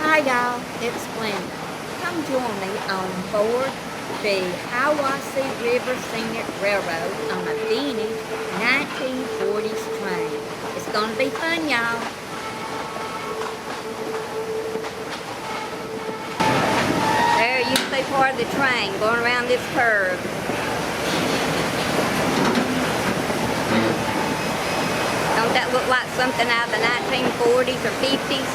Hi y'all, it's Glenda. Come join me on board the Hiawassee River Scenic Railroad on a vintage 1940s train. It's gonna be fun, y'all. There you see part of the train going around this curve. Don't that look like something out of the 1940s or 50s?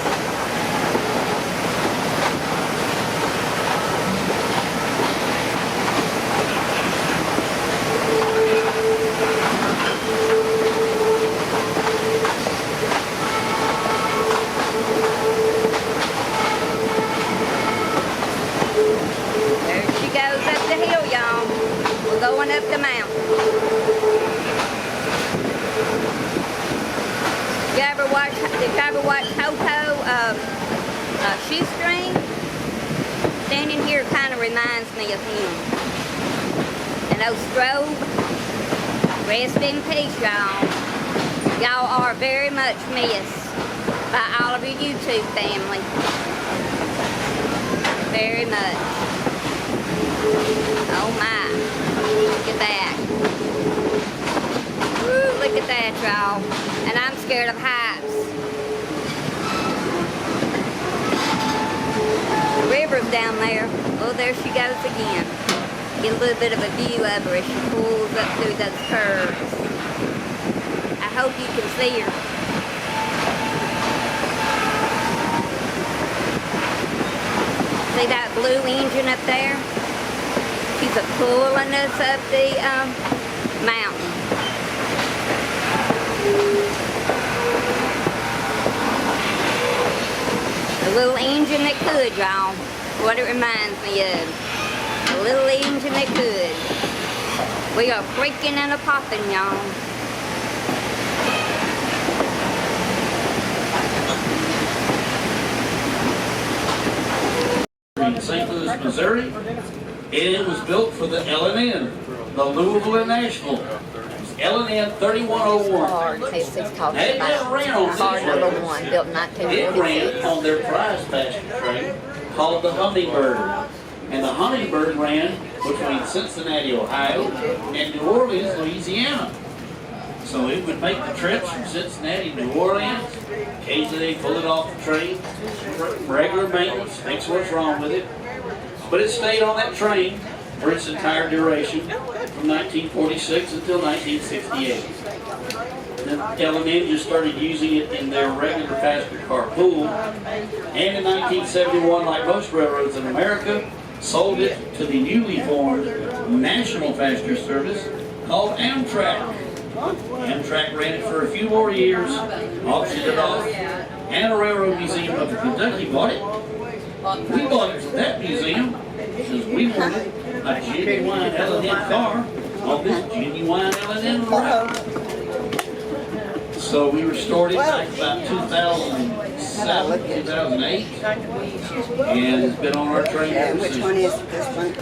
There she goes up the hill, y'all. We're going up the mountain. Did you ever watch Shoestring? Standing here kind of reminds me of him. And those strobe, rest in peace, y'all. Y'all are very much missed by all of your YouTube family. Very much. Oh my. Look at that. Woo, look at that, y'all. And I'm scared of heights. The river's down there. Oh, there she goes again. Get a little bit of a view of her as she pulls up through those curves. I hope you can see her. See that blue engine up there? She's pulling us up the mountain. A little engine that could, y'all. What it reminds me of. A little engine that could. We are creaking and a-popping, y'all. In St. Louis, Missouri, and it was built for the L&N, the Louisville and Nashville. L&N 3101. It never ran on these railroads. Built It ran on their prize passenger train called the Hummingbird. And the Hummingbird ran between Cincinnati, Ohio, and New Orleans, Louisiana. So it would make the trips from Cincinnati to New Orleans. Occasionally they pull it off the train, regular maintenance, fix what's wrong with it. But it stayed on that train for its entire duration from 1946 until 1968. Then L&N just started using it in their regular passenger car pool. And in 1971, like most railroads in America, sold it to the newly formed National Passenger Service called Amtrak. Amtrak ran it for a few more years, auctioned it off, and a Railroad Museum of Kentucky bought it. We bought it from that museum because we wanted a genuine L&N car on this genuine L&N route. So we restored it back about 2007, 2008, and it's been on our train ever since. Which one is this one?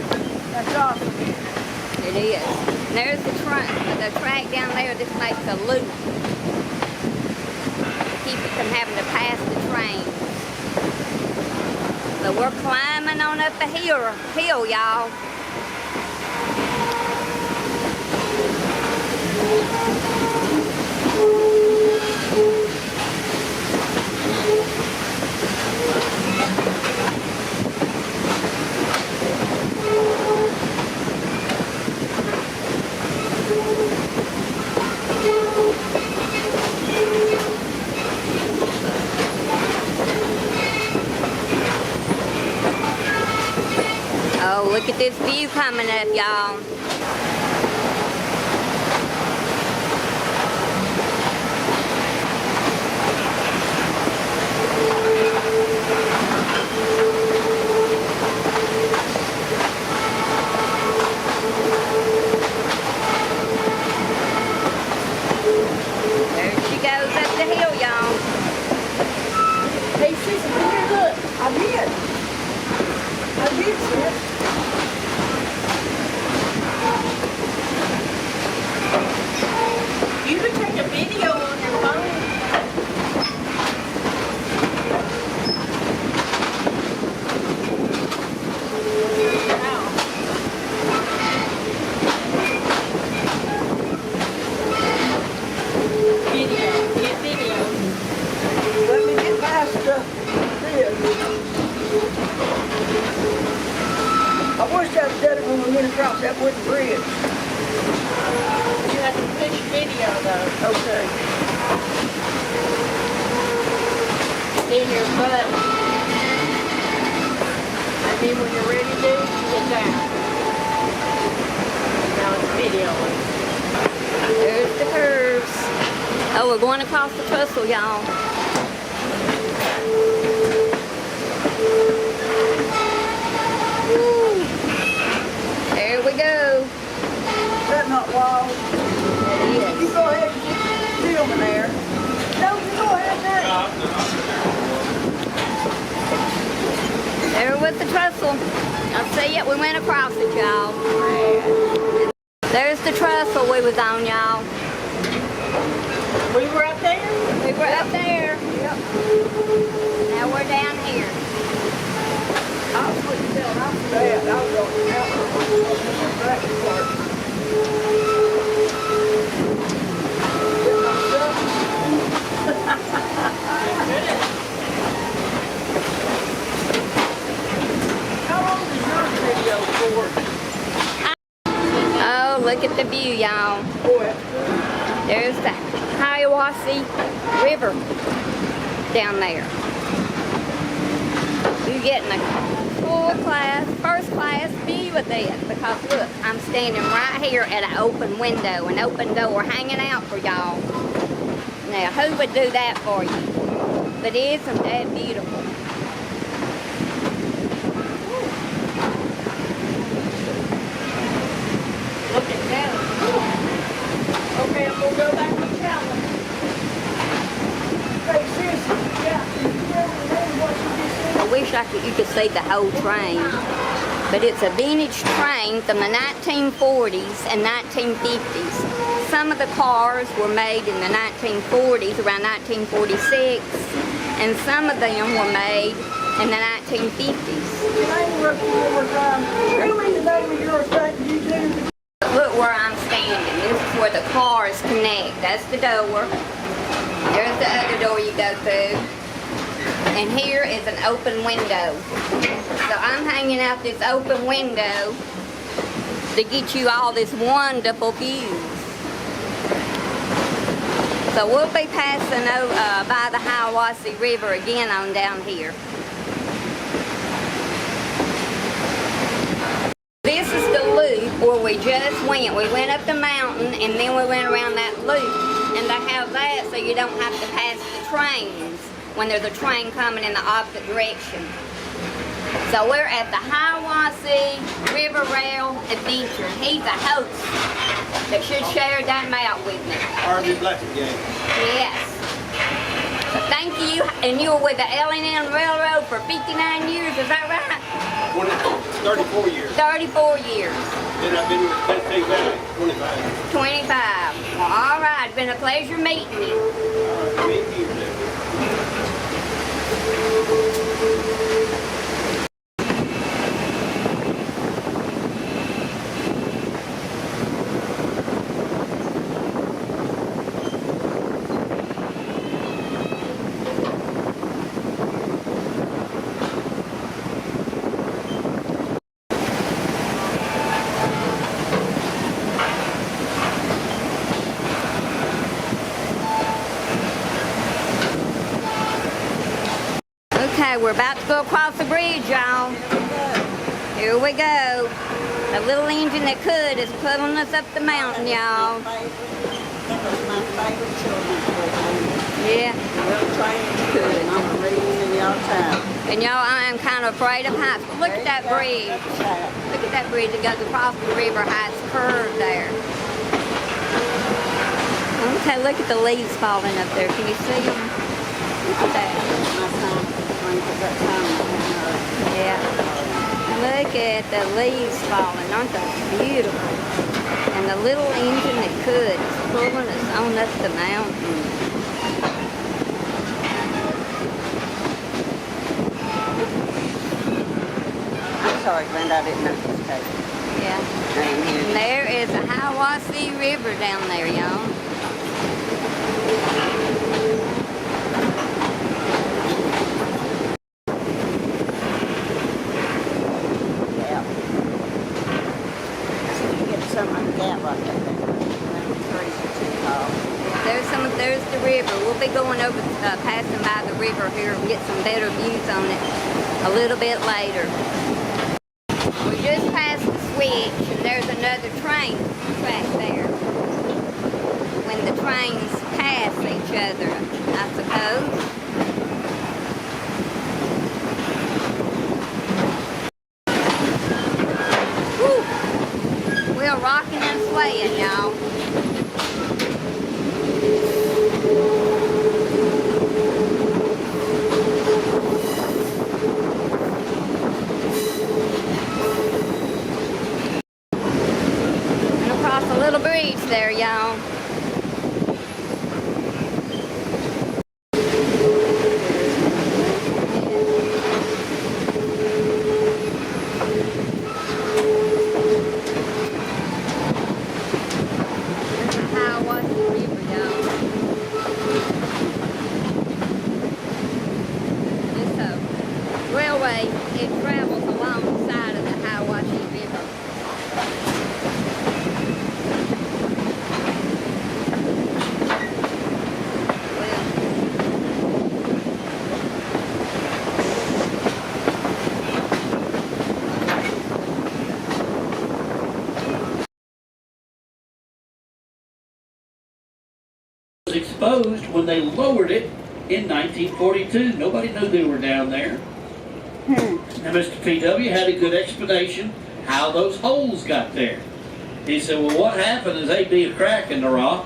It is. And there's the track down there. This makes a loop to keep it from having to pass the train. But we're climbing on up a hill, y'all. Oh, look at this view coming up, y'all. There she goes up the hill, y'all. Hey, sis, come here, look. I did, sis. You could take a video on your phone. I wish I'd done it when we went across that wooden bridge. You have to finish video though. Okay. In your butt. And then when you're ready to do, you get down. Now it's videoing. There's the curves. Oh, we're going across the trestle, y'all. Woo. There we go. Is that not wild? Yes. You go ahead and get filming there. No, you go ahead there. There was the trestle. I see it. We went across it, y'all. There's the trestle we was on, y'all. We were up there? We were up there. Yep. Now we're down here. I was putting down after that. I was on the camera. Back to work. Get my stuff. How long is your video for? Oh, look at the view, y'all. Boy, There's the Hiawassee River down there. You're getting a first class view of this because look, I'm standing right here at an open window, an open door hanging out for y'all. Now, who would do that for you? But isn't that beautiful? Look at that. okay, I'm gonna go back to the camera. Hey, sis, yeah, you remember what you just said? I wish you could see the whole train. But it's a vintage train from the 1940s and 1950s. Some of the cars were made in the 1940s, around 1946, and some of them were made in the 1950s. Can I interrupt you one more time? Tell me the name of your state you do. Look where I'm standing. This is where the cars connect. That's the door. There's the other door you go through. And here is an open window. So I'm hanging out this open window to get you all this wonderful view. So we'll be passing by the Hiawassee River again on down here. This is the loop where we just went. We went up the mountain and then we went around that loop. And they have that so you don't have to pass the trains when there's a train coming in the opposite direction. So we're at the Hiawassee River Rail Adventure. He's a host that should share that map with me. Harvey Blackett gang. Yes. So thank you. And you were with the L&M Railroad for 59 years, is that right? 34 years. 34 years. Then I've been with Tennessee Valley, 25. 25. Well, all right. It's been a pleasure meeting you. All right, meet you too. Okay, we're about to go across the bridge, y'all. Here we go. A little engine that could is pulling us up the mountain, y'all. That was my favorite children's book. Yeah. Little train could. I'm reading it all the time. And y'all, I am kind of afraid of heights. But look at that bridge. Look at that bridge that goes across the river, how it's curved there. Okay, look at the leaves falling up there. Can you see them? Look at that. My son brings it that time. Yeah. Look at the leaves falling. Aren't they beautiful? And the little engine that could is pulling us on up the mountain. I'm sorry, Glenda, I didn't know this was taken. Yeah. Right here. And there is the Hiawassee River down there, y'all. river here and get some better views on it a little bit later. We just passed the switch and there's another train track there. When the trains pass each other, I suppose. Woo! We're rocking and swaying, y'all. A little breeze there, y'all. Hiawassee River, y'all. This railway, it travels along the side of the Hiawassee River. Exposed when they lowered it in 1942. Nobody knew they were down there. And Mr. P.W. had a good explanation how those holes got there. He said, well, what happened is they'd be a crack in the rock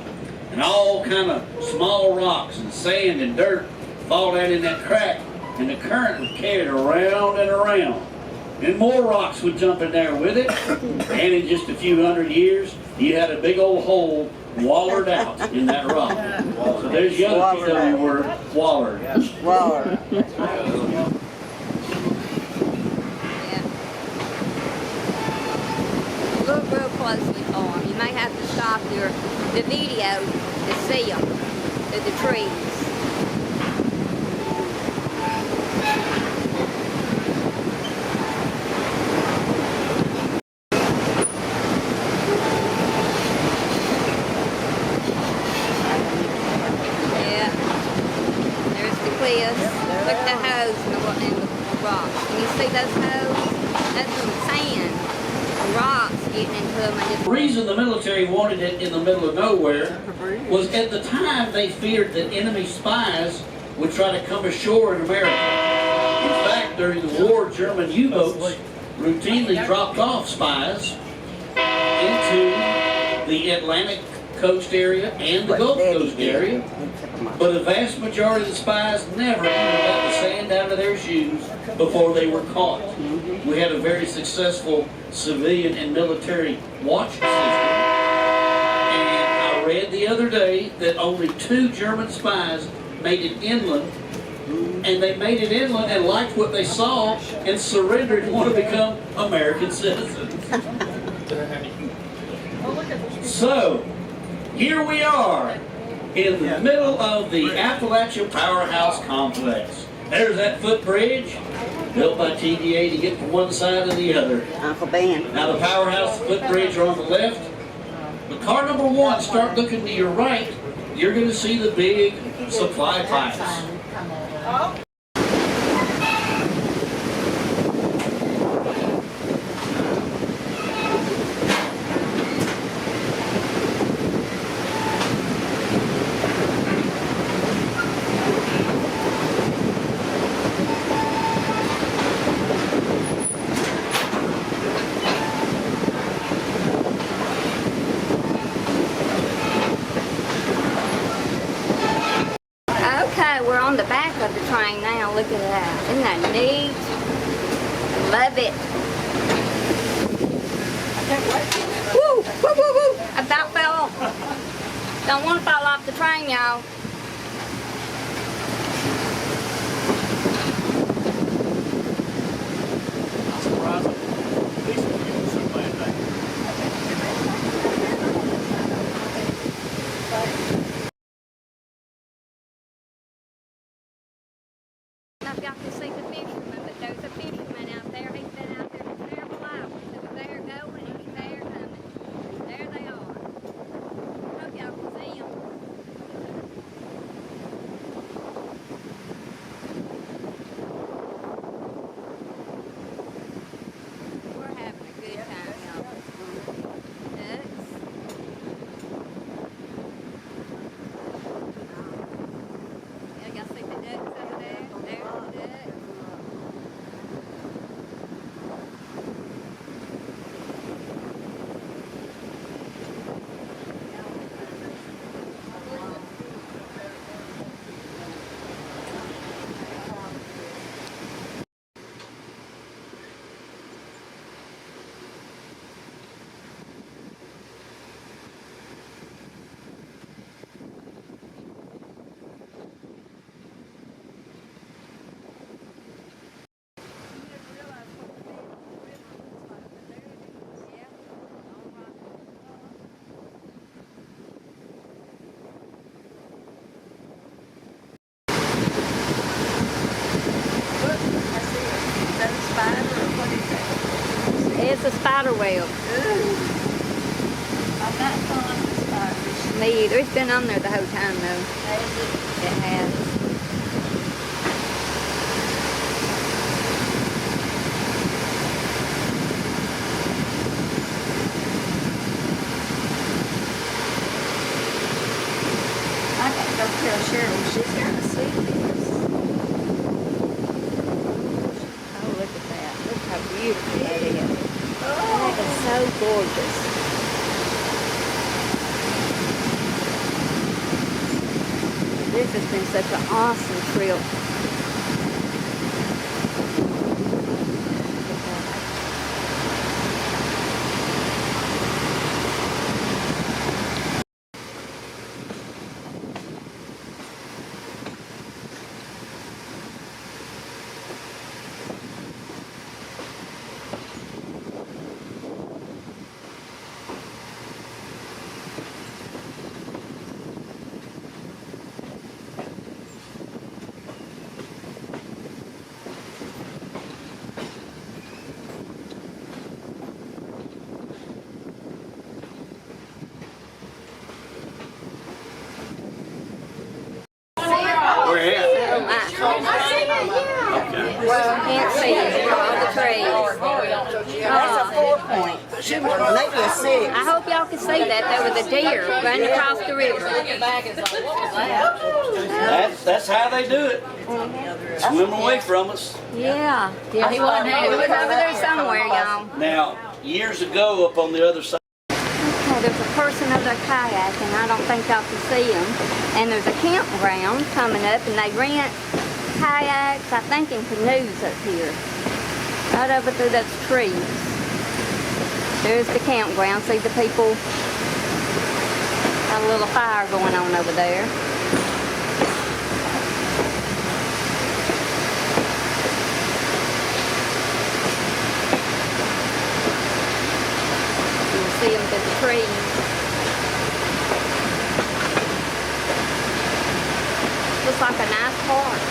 and all kind of small rocks and sand and dirt fall down in that crack, and the current would carry it around and around. And more rocks would jump in there with it, and in just a few hundred years, you had a big old hole wallered out in that rock. So there's the other PW word, wallered. Waller. Yeah. Look real closely for them. You may have to stop the video to see them through the trees. Look at the hose and the rocks. Can you see those hose? That's some sand. The rocks getting into them. And The reason the military wanted it in the middle of nowhere was at the time they feared that enemy spies would try to come ashore in America. In fact, during the war, German U-boats routinely dropped off spies into the Atlantic coast area and the Gulf Coast area. But a vast majority of the spies never even got the sand out of their shoes before they were caught. We had a very successful civilian and military watch system. And I read the other day that only 2 German spies made it inland. And they made it inland and liked what they saw and surrendered and want to become American citizens. So, here we are in the middle of the Appalachia Powerhouse Complex. There's that footbridge built by TVA to get from one side to the other. Uncle Ben. Now the powerhouse footbridge are on the left. But car number 1, start looking to your right. You're going to see the big supply pipes. Okay, we're on the back of the train now. Look at that. Isn't that neat? Love it. Woo! Woo, woo, woo! I about fell off. Don't want to fall off the train, y'all. I've got to see the fisherman, but there's a fisherman out there. He's been out there for several hours. He's there going and he's there coming. There they are. Hope y'all can see them. It's a spider web. I'm not fond of spiders. Me either. It's been on there the whole time though. It has. I gotta go tell Cheryl she's gotta see this. Oh, look at that. Look how beautiful that is. That is so gorgeous. This has been such an awesome trip. Where at? Oh my. Can't see it for all the trees. That's a 4 point. She was maybe a 6. I hope y'all can see that. There was a deer running across the river. That's how they do it. Swim away from us. Yeah. Yeah, he wasn't here. He was over there somewhere, y'all. Now, years ago up on the other side, Okay, there's a person over there kayaking. I don't think y'all can see him. And there's a campground coming up, and they rent kayaks, I think, and canoes up here. Right over through those trees. There's the campground. See the people? Got a little fire going on over there. You can see them through the trees. Looks like a nice park.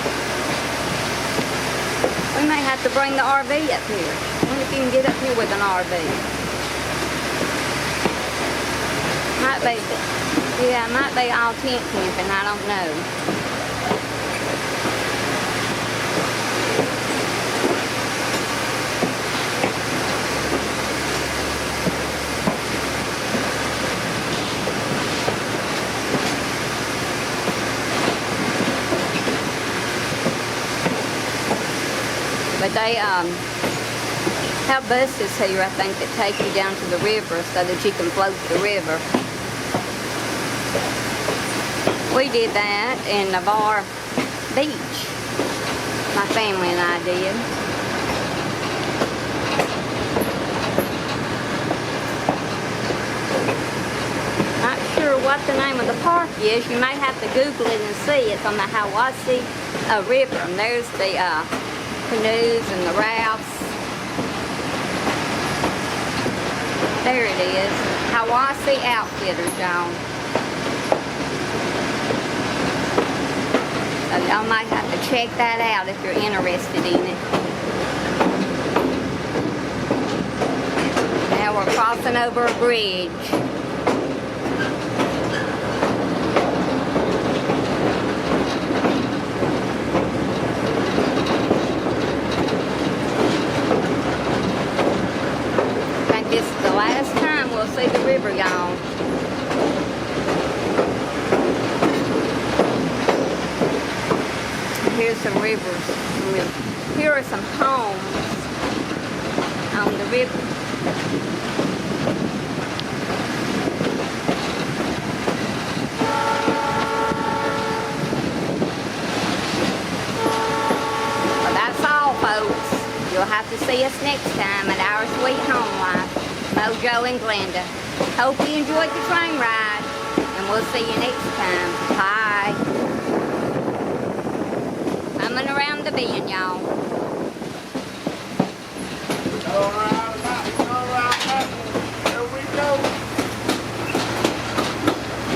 We may have to bring the RV up here. I wonder if you can get up here with an RV. Might be, yeah, it might be all tent camping, I don't know. But they have buses here, I think, that take you down to the river so that you can float the river. We did that in Navarre Beach. My family and I did. Not sure what the name of the park is. You may have to Google it and see. It's on the Hiawassee River. And there's the canoes and the rafts. There it is. Hiawassee Outfitters, y'all. So y'all might have to check that out if you're interested in it. Now we're crossing over a bridge. I think this is the last time we'll see the river, y'all. Here's some rivers. Here are some homes on the river. Well, that's all, folks. You'll have to see us next time at our Sweet Home Life, MoeJoe and Glenda. Hope you enjoyed the train ride, and we'll see you next time. Bye. Coming around the bend, y'all. All right.